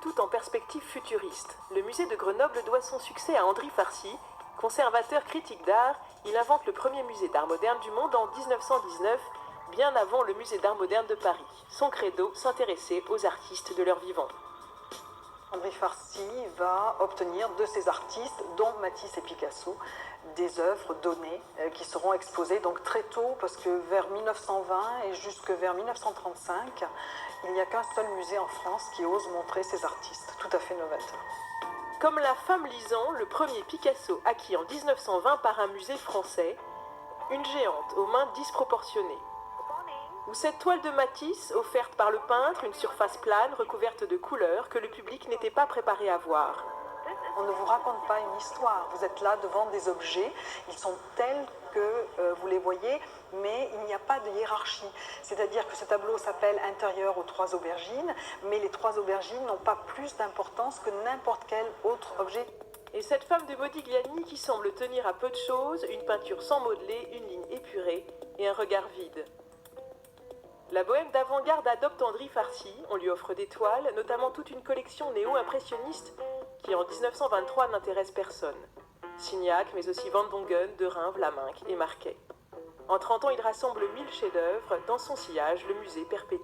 tout en perspective futuriste. Le musée de Grenoble doit son succès à Andry Farcy. Conservateur critique d'art, il invente le premier musée d'art moderne du monde en 1919, bien avant le musée d'art moderne de Paris. Son credo, s'intéresser aux artistes de leur vivant. Andry Farcy va obtenir de ces artistes, dont Matisse et Picasso, des œuvres données qui seront exposées donc très tôt, parce que vers 1920 et jusque vers 1935, il n'y a qu'un seul musée en France qui ose montrer ces artistes, tout à fait novateurs. Comme La femme lisant, le premier Picasso acquis en 1920 par un musée français, une géante aux mains disproportionnées. Ou cette toile de Matisse, offerte par le peintre, une surface plane recouverte de couleurs que le public n'était pas préparé à voir. On ne vous raconte pas une histoire, vous êtes là devant des objets, ils sont tels que vous les voyez, mais il n'y a pas de hiérarchie. C'est-à-dire que ce tableau s'appelle Intérieur aux 3 aubergines, mais les 3 aubergines n'ont pas plus d'importance que n'importe quel autre objet. Et cette femme de Modigliani qui semble tenir à peu de choses, une peinture sans modeler, une ligne épurée et un regard vide. La bohème d'avant-garde adopte Andry Farcy, on lui offre des toiles, notamment toute une collection néo-impressionniste qui en 1923 n'intéresse personne. Signac, mais aussi Van Dongen, Derain, Vlaminck et Marquet. En 30 ans, il rassemble 1000 chefs-d'œuvre. Dans son sillage, le musée perpétue